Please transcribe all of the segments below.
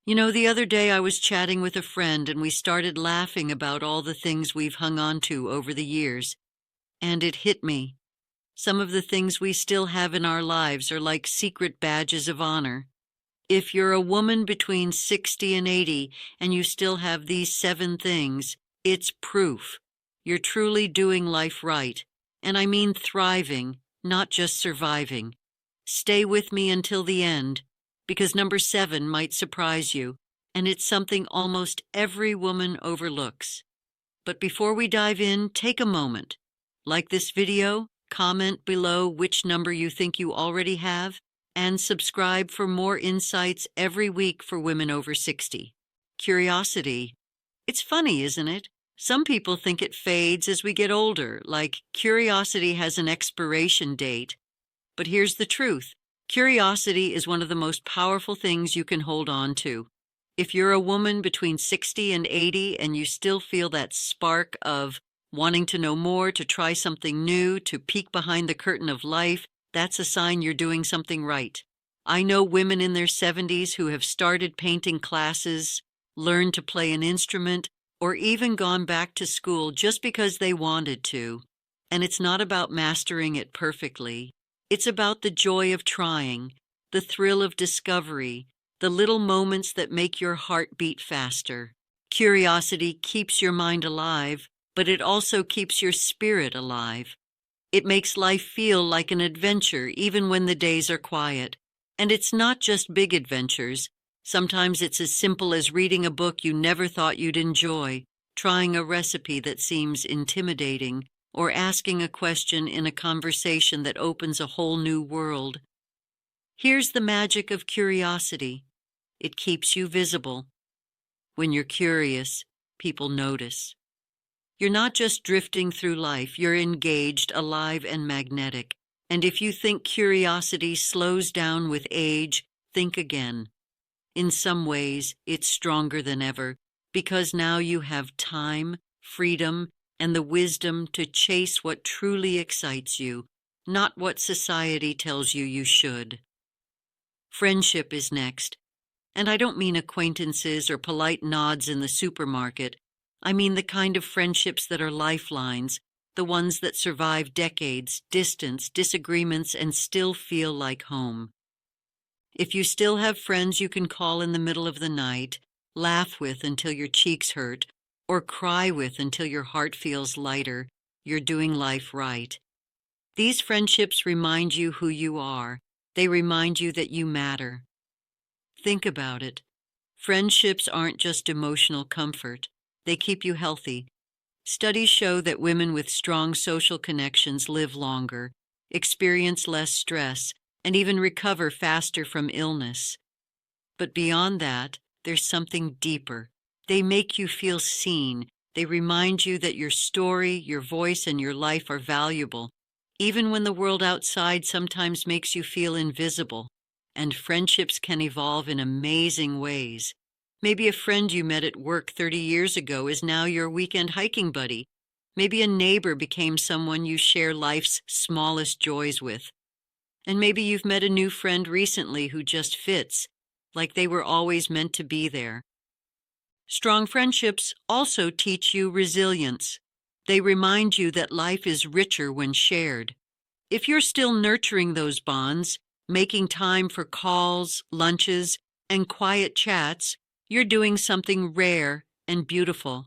The other day I was chatting with a friend and we started laughing about all the things we've hung on to over the years. And it hit me. Some of the things we still have in our lives are like secret badges of honor. If you're a woman between 60 and 80 and you still have these 7 things, it's proof. You're truly doing life right. And I mean thriving, not just surviving. Stay with me until the end, because number 7 might surprise you, and it's something almost every woman overlooks. But before we dive in, take a moment. Like this video, comment below which number you think you already have, and subscribe for more insights every week for women over 60. Curiosity. It's funny, isn't it? Some people think it fades as we get older, like curiosity has an expiration date. But here's the truth. Curiosity is one of the most powerful things you can hold on to. If you're a woman between 60 and 80 and you still feel that spark of wanting to know more, to try something new, to peek behind the curtain of life, that's a sign you're doing something right. I know women in their 70s who have started painting classes, learned to play an instrument, or even gone back to school just because they wanted to. And it's not about mastering it perfectly. It's about the joy of trying, the thrill of discovery, the little moments that make your heart beat faster. Curiosity keeps your mind alive, but it also keeps your spirit alive. It makes life feel like an adventure even when the days are quiet. And it's not just big adventures. Sometimes it's as simple as reading a book you never thought you'd enjoy, trying a recipe that seems intimidating, or asking a question in a conversation that opens a whole new world. Here's the magic of curiosity. It keeps you visible. When you're curious, people notice. You're not just drifting through life, you're engaged, alive, and magnetic. And if you think curiosity slows down with age, think again. In some ways, it's stronger than ever, because now you have time, freedom, and the wisdom to chase what truly excites you, not what society tells you you should. Friendship is next. And I don't mean acquaintances or polite nods in the supermarket. I mean the kind of friendships that are lifelines, the ones that survive decades, distance, disagreements, and still feel like home. If you still have friends you can call in the middle of the night, laugh with until your cheeks hurt, or cry with until your heart feels lighter, you're doing life right. These friendships remind you who you are. They remind you that you matter. Think about it. Friendships aren't just emotional comfort. They keep you healthy. Studies show that women with strong social connections live longer, experience less stress, and even recover faster from illness. But beyond that, there's something deeper. They make you feel seen. They remind you that your story, your voice, and your life are valuable, even when the world outside sometimes makes you feel invisible. And friendships can evolve in amazing ways. Maybe a friend you met at work 30 years ago is now your weekend hiking buddy. Maybe a neighbor became someone you share life's smallest joys with. And maybe you've met a new friend recently who just fits, like they were always meant to be there. Strong friendships also teach you resilience. They remind you that life is richer when shared. If you're still nurturing those bonds, making time for calls, lunches, and quiet chats, you're doing something rare and beautiful.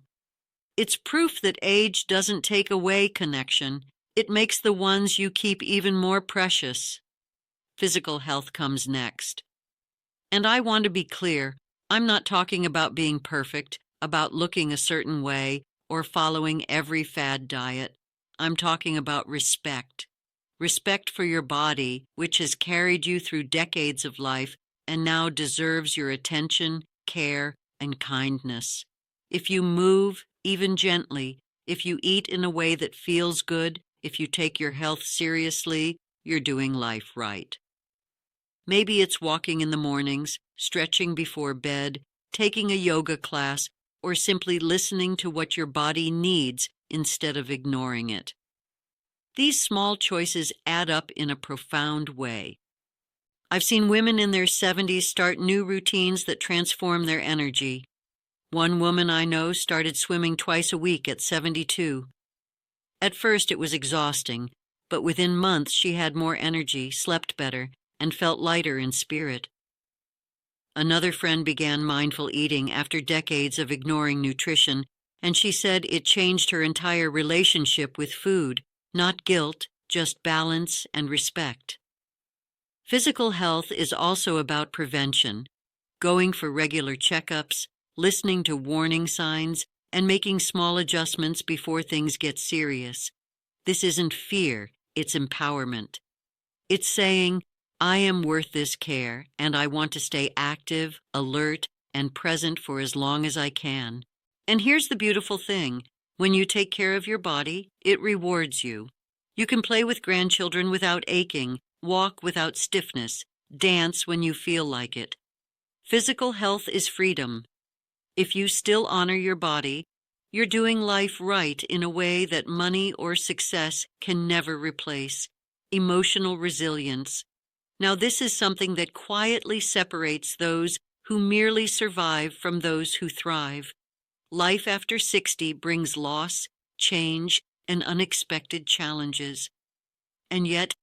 It's proof that age doesn't take away connection. It makes the ones you keep even more precious. Physical health comes next. And I want to be clear, I'm not talking about being perfect, about looking a certain way, or following every fad diet. I'm talking about respect. Respect for your body, which has carried you through decades of life and now deserves your attention, care, and kindness. If you move, even gently, if you eat in a way that feels good, if you take your health seriously, you're doing life right. Maybe it's walking in the mornings, stretching before bed, taking a yoga class, or simply listening to what your body needs instead of ignoring it. These small choices add up in a profound way. I've seen women in their 70s start new routines that transform their energy. One woman I know started swimming twice a week at 72. At first it was exhausting, but within months she had more energy, slept better, and felt lighter in spirit. Another friend began mindful eating after decades of ignoring nutrition, and she said it changed her entire relationship with food, not guilt, just balance and respect. Physical health is also about prevention, going for regular checkups, listening to warning signs, and making small adjustments before things get serious. This isn't fear, it's empowerment. It's saying, I am worth this care, and I want to stay active, alert, and present for as long as I can. And here's the beautiful thing. When you take care of your body, it rewards you. You can play with grandchildren without aching, walk without stiffness, dance when you feel like it. Physical health is freedom. If you still honor your body, you're doing life right in a way that money or success can never replace. Emotional resilience. Now, this is something that quietly separates those who merely survive from those who thrive. Life after 60 brings loss, change, and unexpected challenges. And yet,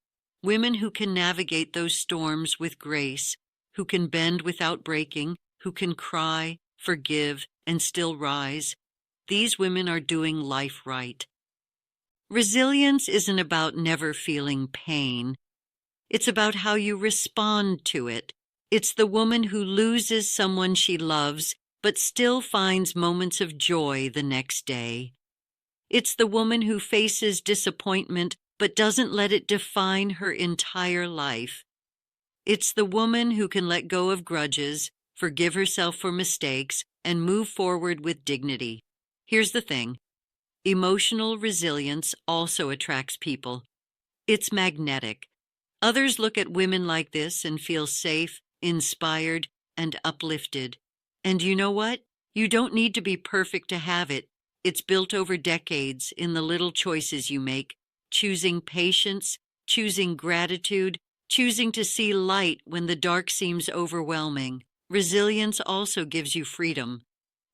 women who can navigate those storms with grace, who can bend without breaking, who can cry, forgive, and still rise, these women are doing life right. Resilience isn't about never feeling pain. It's about how you respond to it. It's the woman who loses someone she loves, but still finds moments of joy the next day. It's the woman who faces disappointment, but doesn't let it define her entire life. It's the woman who can let go of grudges, forgive herself for mistakes, and move forward with dignity. Here's the thing. Emotional resilience also attracts people. It's magnetic. Others look at women like this and feel safe, inspired, and uplifted. And you know what? You don't need to be perfect to have it. It's built over decades in the little choices you make, choosing patience, choosing gratitude, choosing to see light when the dark seems overwhelming. Resilience also gives you freedom.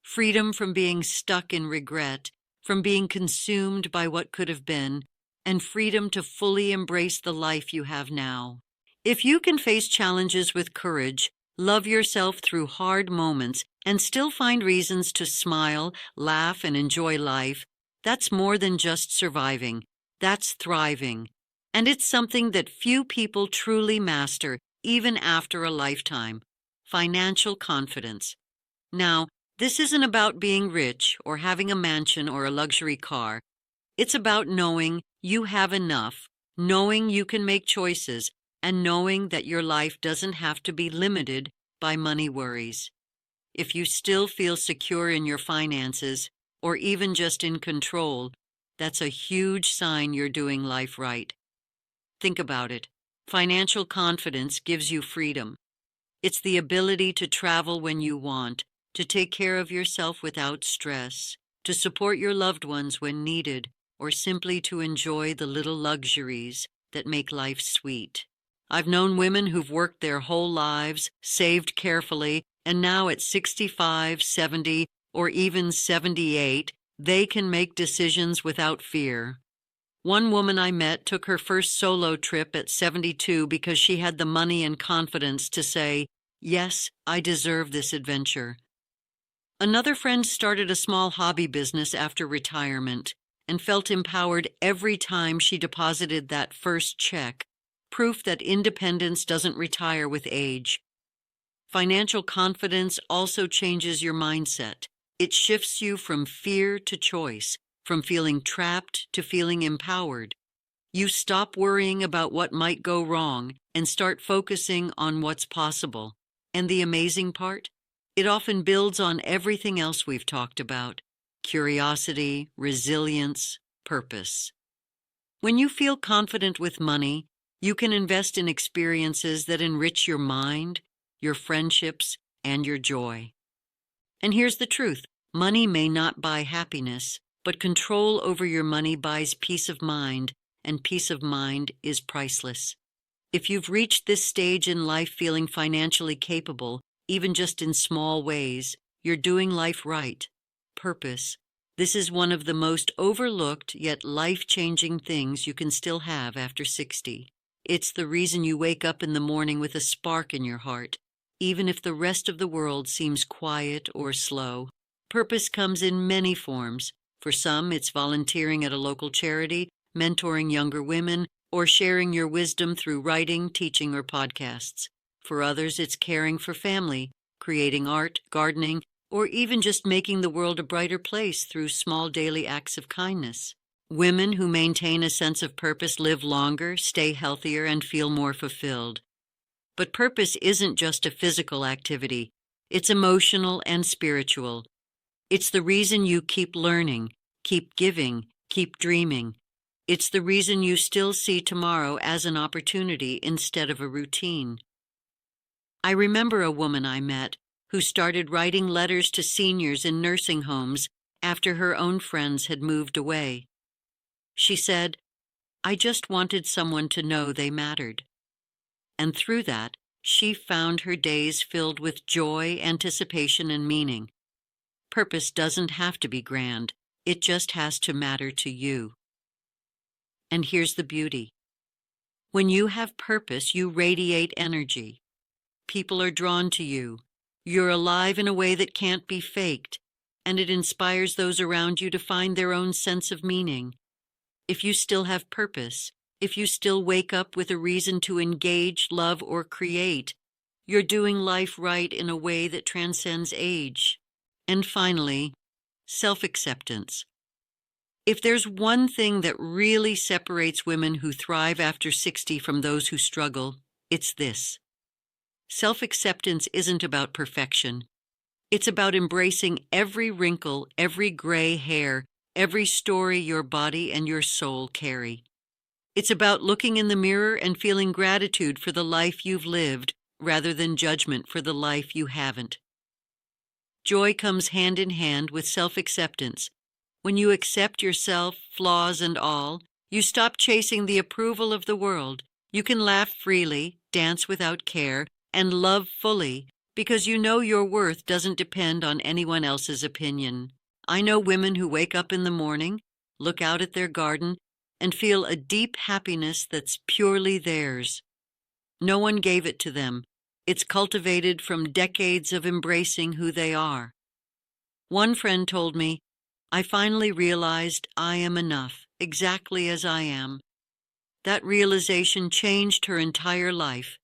Freedom from being stuck in regret, from being consumed by what could have been, and freedom to fully embrace the life you have now. If you can face challenges with courage, love yourself through hard moments, and still find reasons to smile, laugh, and enjoy life, that's more than just surviving. That's thriving. And it's something that few people truly master, even after a lifetime. Financial confidence. Now, this isn't about being rich or having a mansion or a luxury car. It's about knowing you have enough, knowing you can make choices, and knowing that your life doesn't have to be limited by money worries. If you still feel secure in your finances, or even just in control, that's a huge sign you're doing life right. Think about it. Financial confidence gives you freedom. It's the ability to travel when you want, to take care of yourself without stress, to support your loved ones when needed, or simply to enjoy the little luxuries that make life sweet. I've known women who've worked their whole lives, saved carefully, and now at 65, 70, or even 78, they can make decisions without fear. One woman I met took her first solo trip at 72 because she had the money and confidence to say, "Yes, I deserve this adventure." Another friend started a small hobby business after retirement and felt empowered every time she deposited that first check, proof that independence doesn't retire with age. Financial confidence also changes your mindset. It shifts you from fear to choice, from feeling trapped to feeling empowered. You stop worrying about what might go wrong and start focusing on what's possible. And the amazing part? It often builds on everything else we've talked about: curiosity, resilience, purpose. When you feel confident with money, you can invest in experiences that enrich your mind, your friendships, and your joy. And here's the truth. Money may not buy happiness, but control over your money buys peace of mind, and peace of mind is priceless. If you've reached this stage in life feeling financially capable, even just in small ways, you're doing life right. Purpose. This is one of the most overlooked yet life-changing things you can still have after 60. It's the reason you wake up in the morning with a spark in your heart, even if the rest of the world seems quiet or slow. Purpose comes in many forms. For some, it's volunteering at a local charity, mentoring younger women, or sharing your wisdom through writing, teaching, or podcasts. For others, it's caring for family, creating art, gardening, or even just making the world a brighter place through small daily acts of kindness. Women who maintain a sense of purpose live longer, stay healthier, and feel more fulfilled. But purpose isn't just a physical activity. It's emotional and spiritual. It's the reason you keep learning, keep giving, keep dreaming. It's the reason you still see tomorrow as an opportunity instead of a routine. I remember a woman I met who started writing letters to seniors in nursing homes after her own friends had moved away. She said, "I just wanted someone to know they mattered." And through that, she found her days filled with joy, anticipation, and meaning. Purpose doesn't have to be grand. It just has to matter to you. And here's the beauty. When you have purpose, you radiate energy. People are drawn to you. You're alive in a way that can't be faked, and it inspires those around you to find their own sense of meaning. If you still have purpose, if you still wake up with a reason to engage, love, or create, you're doing life right in a way that transcends age. And finally, self-acceptance. If there's one thing that really separates women who thrive after 60 from those who struggle, it's this. Self-acceptance isn't about perfection. It's about embracing every wrinkle, every gray hair, every story your body and your soul carry. It's about looking in the mirror and feeling gratitude for the life you've lived rather than judgment for the life you haven't. Joy comes hand in hand with self-acceptance. When you accept yourself, flaws and all, you stop chasing the approval of the world. You can laugh freely, dance without care, and love fully because you know your worth doesn't depend on anyone else's opinion. I know women who wake up in the morning, look out at their garden, and feel a deep happiness that's purely theirs. No one gave it to them. It's cultivated from decades of embracing who they are. One friend told me, "I finally realized I am enough, exactly as I am." That realization changed her entire life.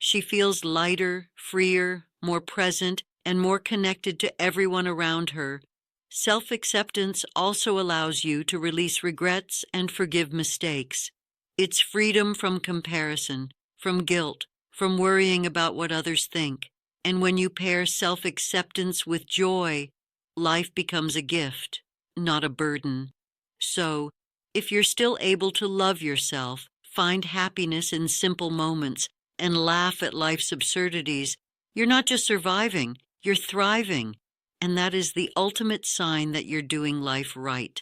She feels lighter, freer, more present, and more connected to everyone around her. Self-acceptance also allows you to release regrets and forgive mistakes. It's freedom from comparison, from guilt, from worrying about what others think. And when you pair self-acceptance with joy, life becomes a gift, not a burden. So, if you're still able to love yourself, find happiness in simple moments, and laugh at life's absurdities, you're not just surviving, you're thriving. And that is the ultimate sign that you're doing life right.